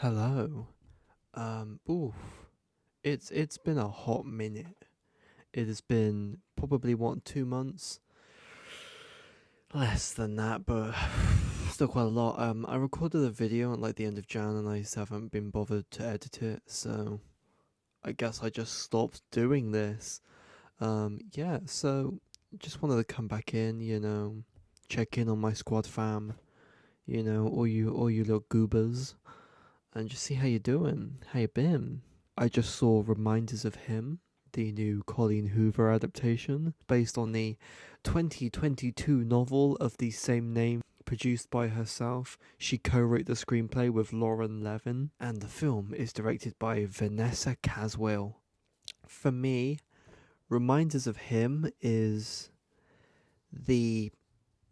Hello. Oof. It's been a hot minute. It has been probably 2 months, less than that, but still quite a lot. I recorded a video at like the end of Jan, and I just haven't been bothered to edit it. So I guess I just stopped doing this. Yeah. So just wanted to come back in, check in on my squad fam, all you little goobers, and just see how you doing, how you been. I just saw Reminders of Him, the new Colleen Hoover adaptation, based on the 2022 novel of the same name, produced by herself. She co-wrote the screenplay with Lauren Levin, and the film is directed by Vanessa Caswill. For me, Reminders of Him is the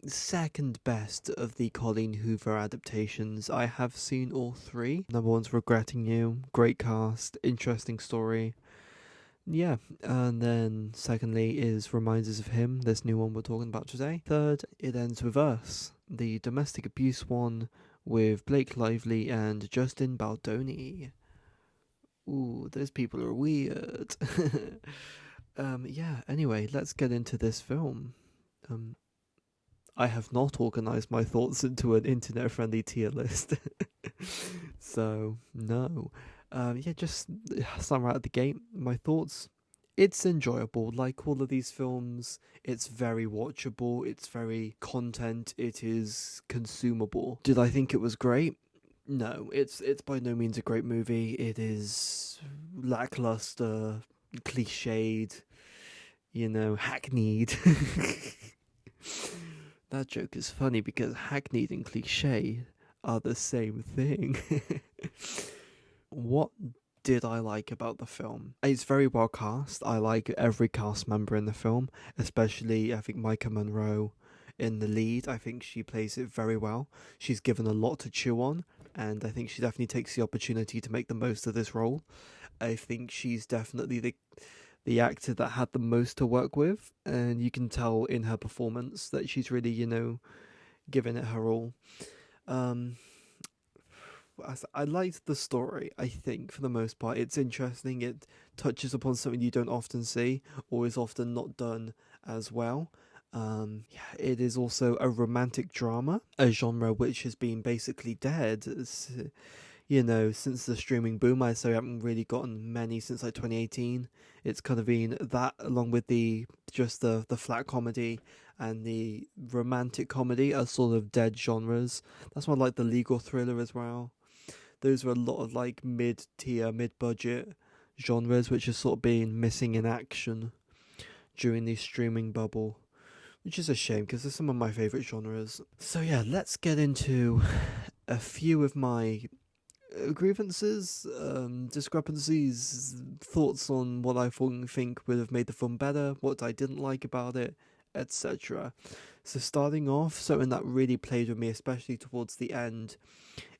second best of the Colleen Hoover adaptations. I have seen all three. Number one's Regretting You, great cast, interesting story. Yeah, and then secondly is Reminders of Him, this new one we're talking about today. Third, It Ends With Us, the domestic abuse one with Blake Lively and Justin Baldoni. Ooh, those people are weird. Yeah, anyway, let's get into this film. I have not organised my thoughts into an internet friendly tier list. So, no. Yeah, just start right at the gate. My thoughts. It's enjoyable. Like all of these films, it's very watchable, it's very content, it is consumable. Did I think it was great? No, it's by no means a great movie. It is lackluster, cliched, hackneyed. That joke is funny because hackneyed and cliche are the same thing. What did I like about the film? It's very well cast. I like every cast member in the film, especially I think Micah Monroe in the lead. I think she plays it very well. She's given a lot to chew on, and I think she definitely takes the opportunity to make the most of this role. I think she's definitely the actor that had the most to work with, and you can tell in her performance that she's really, giving it her all. Um, I liked the story, I think, for the most part. It's interesting, it touches upon something you don't often see, or is often not done as well. Yeah, it is also a romantic drama, a genre which has been basically dead. Since the streaming boom. I so haven't really gotten many since like 2018. It's kind of been that along with the flat comedy and the romantic comedy are sort of dead genres. That's why I like the legal thriller as well. Those are a lot of like mid-tier, mid-budget genres which are sort of being missing in action during the streaming bubble, which is a shame because they're some of my favourite genres. So yeah, let's get into a few of my grievances, discrepancies, thoughts on what I think would have made the film better, what I didn't like about it, etc. So starting off, something that really played with me, especially towards the end,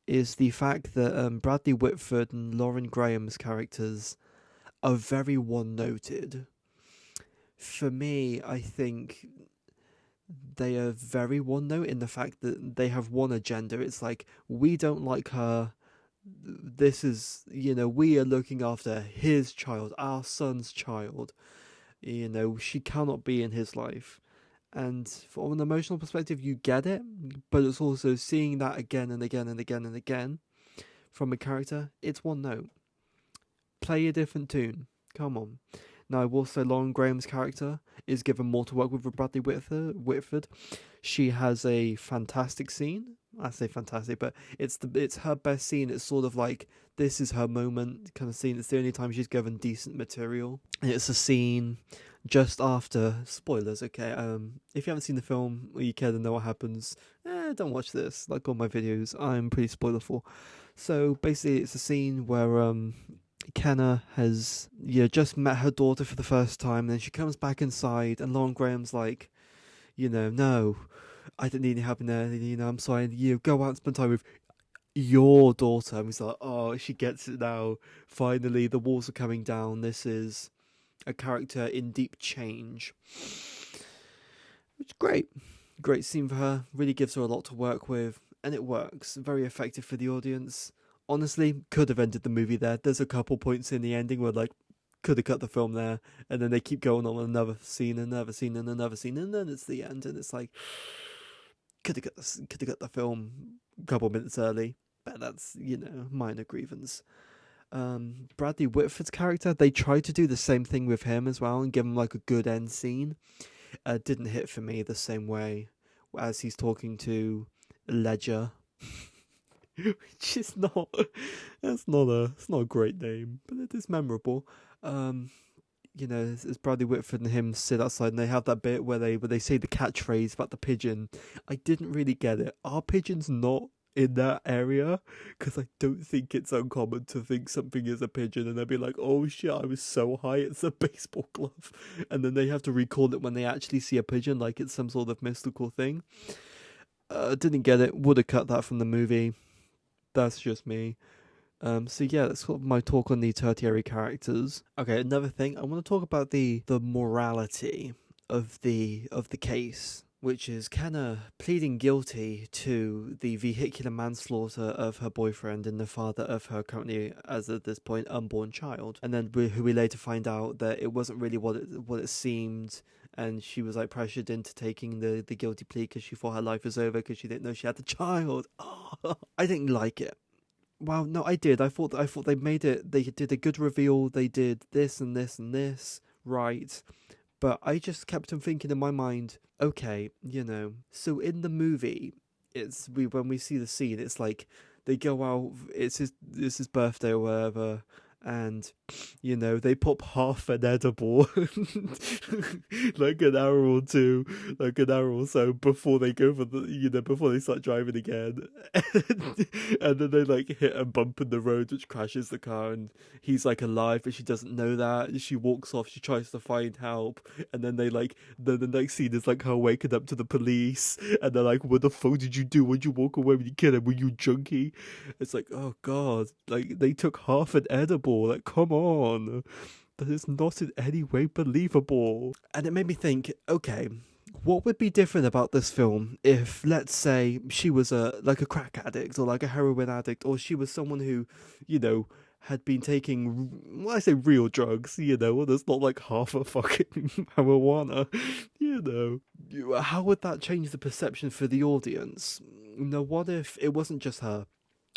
is the fact that Bradley Whitford and Lauren Graham's characters are very one-noted. For me, I think they are very one-note in the fact that they have one agenda. It's like, we don't like her, this is, we are looking after his child, our son's child. She cannot be in his life. And from an emotional perspective, you get it, but it's also seeing that again and again and again and again from a character. It's one note. Play a different tune. Come on. Now, I will say Lauren Graham's character is given more to work with Bradley Whitford. She has a fantastic scene. I say fantastic, but it's her best scene. It's sort of like, this is her moment kind of scene. It's the only time she's given decent material. And it's a scene just after, spoilers, okay? If you haven't seen the film or you care to know what happens, don't watch this. Like all my videos, I'm pretty spoilerful. So basically, it's a scene where Kenna has just met her daughter for the first time, and then she comes back inside, and Lauren Graham's like, no, I don't need any help in there. I'm sorry. Go out and spend time with your daughter. And he's like, oh, she gets it now. Finally, the walls are coming down. This is a character in deep change. Which is great. Great scene for her. Really gives her a lot to work with. And it works. Very effective for the audience. Honestly, could have ended the movie there. There's a couple points in the ending where like could have cut the film there, and then they keep going on another scene, another scene, and another scene, and then it's the end, and it's like could have got the film a couple minutes early, but that's minor grievance. Bradley Whitford's character, they tried to do the same thing with him as well and give him like a good end scene. Didn't hit for me the same way as he's talking to Ledger, which is not it's not a great name, but it is memorable. Um, it's Bradley Whitford and him sit outside, and they have that bit where they say the catchphrase about the pigeon. I didn't really get it. Are pigeons not in that area? Because I don't think it's uncommon to think something is a pigeon, and they'll be like, "Oh shit, I was so high, it's a baseball glove," and then they have to recall it when they actually see a pigeon, like it's some sort of mystical thing. Didn't get it. Would have cut that from the movie. That's just me. So yeah, that's sort of my talk on the tertiary characters. Okay, another thing I want to talk about the morality of the case, which is Kenna pleading guilty to the vehicular manslaughter of her boyfriend and the father of her currently, as at this point, unborn child, and then who we later find out that it wasn't really what it seemed. And she was like pressured into taking the guilty plea because she thought her life was over because she didn't know she had the child. Oh, I didn't like it. Well, no, I did. I thought they made it. They did a good reveal. They did this and this and this right, but I just kept on thinking in my mind. Okay, So in the movie, when we see the scene, it's like they go out. It's his birthday or whatever, and they pop half an edible like an hour or two, like an hour or so before they go for before they start driving again. And then they like hit a bump in the road which crashes the car, and he's like alive but she doesn't know that, and she walks off. She tries to find help, and then the next scene is like her waking up to the police, and they're like, "What the fuck did you do? Why'd you walk away when you killed him? Were you junkie?" It's like, oh god, like they took half an edible. Like, come on. That is not in any way believable. And it made me think, okay, what would be different about this film if, let's say, she was a crack addict or like a heroin addict, or she was someone who, had been taking, I say real drugs, well, there's not like half a fucking marijuana, How would that change the perception for the audience? What if it wasn't just her?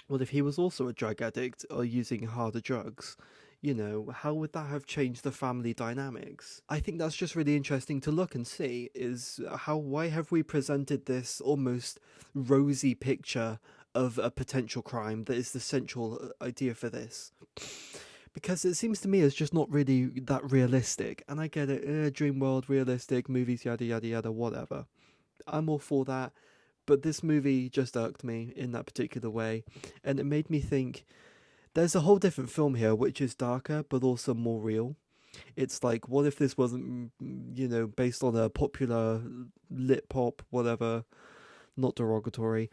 What if he was also a drug addict or using harder drugs? How would that have changed the family dynamics? I think that's just really interesting to look and see, is why have we presented this almost rosy picture of a potential crime that is the central idea for this? Because it seems to me it's just not really that realistic. And I get it, dream world, realistic, movies, yada yada yada, whatever. I'm all for that. But this movie just irked me in that particular way, and it made me think there's a whole different film here which is darker but also more real. It's like, what if this wasn't, based on a popular lit pop, whatever, not derogatory,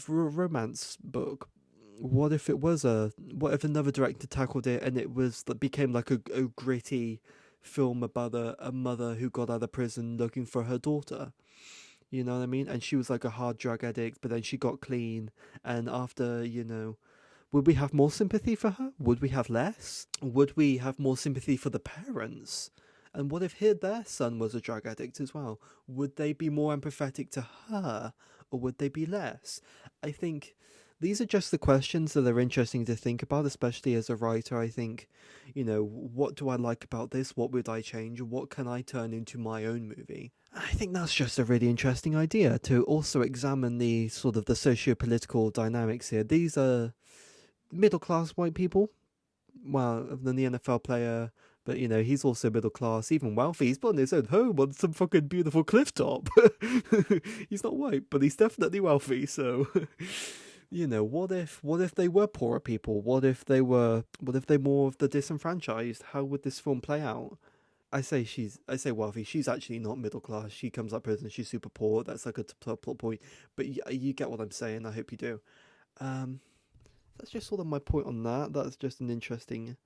romance book? What if another director tackled it and that became like a gritty film about a mother who got out of prison looking for her daughter? You know what I mean? And she was like a hard drug addict, but then she got clean. And after, would we have more sympathy for her? Would we have less? Would we have more sympathy for the parents? And what if their son was a drug addict as well? Would they be more empathetic to her? Or would they be less? I think these are just the questions that are interesting to think about, especially as a writer. I think, what do I like about this? What would I change? What can I turn into my own movie? I think that's just a really interesting idea, to also examine the sort of the socio-political dynamics here. These are middle-class white people. Well, than the NFL player, but he's also middle class, even wealthy. He's built his own home on some fucking beautiful cliff top. He's not white, but he's definitely wealthy, so what if they were poorer people? What if they more of the disenfranchised? How would this film play out? I say wealthy. She's actually not middle class. She comes out of prison. She's super poor. That's like a plot point. But you get what I'm saying. I hope you do. That's just sort of my point on that. That's just an interesting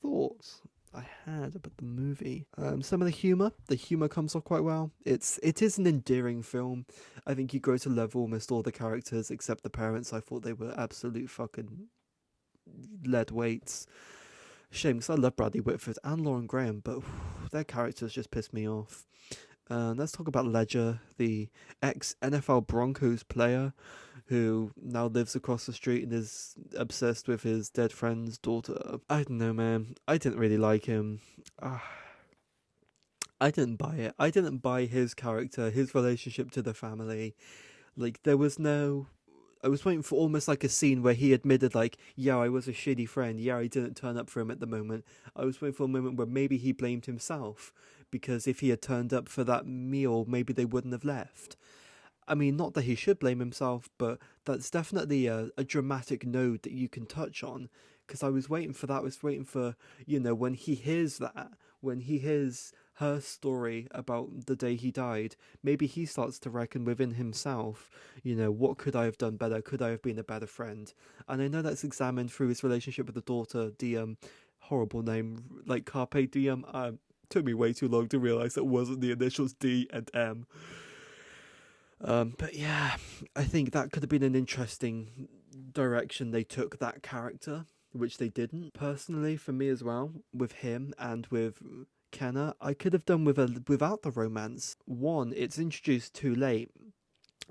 thought. I had about the movie. Some of the humor comes off quite well. It is an endearing film. I think you grow to love almost all the characters except the parents. I thought they were absolute fucking lead weights. Shame, because I love Bradley Whitford and Lauren Graham, but their characters just pissed me off. Let's talk about Ledger, the ex-NFL Broncos player who now lives across the street and is obsessed with his dead friend's daughter. I don't know, man. I didn't really like him. I didn't buy it. I didn't buy his character, his relationship to the family. Like, there was no... I was waiting for almost like a scene where he admitted, like, yeah, I was a shitty friend. Yeah, I didn't turn up for him at the moment. I was waiting for a moment where maybe he blamed himself, because if he had turned up for that meal, maybe they wouldn't have left. I mean, not that he should blame himself, but that's definitely a dramatic node that you can touch on. Because I was waiting for that. I was waiting for, when he hears that, when he hears her story about the day he died, maybe he starts to reckon within himself, what could I have done better? Could I have been a better friend? And I know that's examined through his relationship with the daughter, the horrible name, like Carpe Diem. Took me way too long to realize that wasn't the initials D and M. But yeah, I think that could have been an interesting direction they took that character, which they didn't. Personally, for me as well, with him and with Kenna, I could have done without the romance. One, it's introduced too late,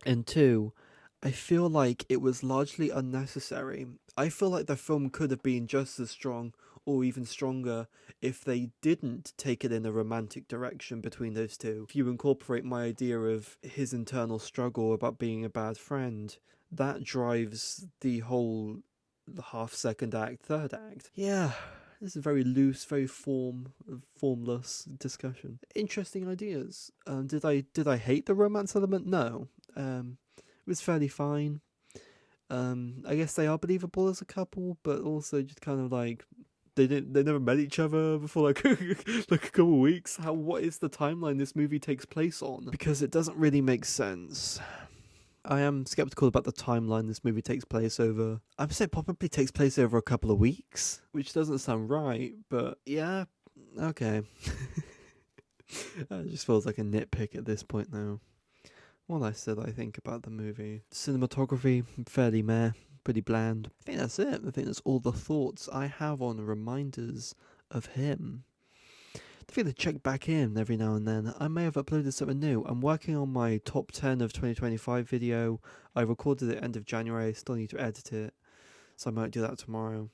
and two, I feel like it was largely unnecessary. I feel like the film could have been just as strong or even stronger if they didn't take it in a romantic direction between those two. If you incorporate my idea of his internal struggle about being a bad friend, that drives the whole half second act, third act. Yeah, this is a very loose, very formless discussion. Interesting ideas. Did I hate the romance element? No. It was fairly fine. I guess they are believable as a couple, but also just kind of like they never met each other before like like a couple of weeks. What is the timeline this movie takes place on? Because it doesn't really make sense. I am skeptical about the timeline this movie takes place over. I'd say it probably takes place over a couple of weeks, which doesn't sound right, but yeah, okay. It just feels like a nitpick at this point now. What I said I think about the movie. Cinematography, fairly meh, pretty bland. I think that's it. I think that's all the thoughts I have on reminders of him. I feel to check back in every now and then. I may have uploaded something new. I'm working on my top 10 of 2025 video. I recorded it end of January. Still need to edit it, so I might do that tomorrow.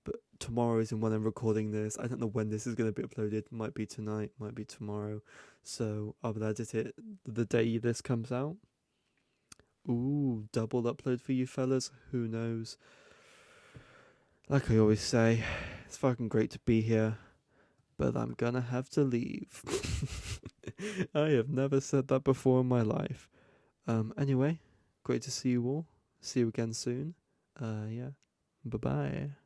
But tomorrow isn't when I'm recording this. I don't know when this is going to be uploaded. Might be tonight, might be tomorrow. So I'll edit it the day this comes out. Ooh, double upload for you fellas. Who knows? Like I always say, it's fucking great to be here, but I'm gonna have to leave. I have never said that before in my life. Anyway, great to see you all. See you again soon. Yeah. Bye-bye.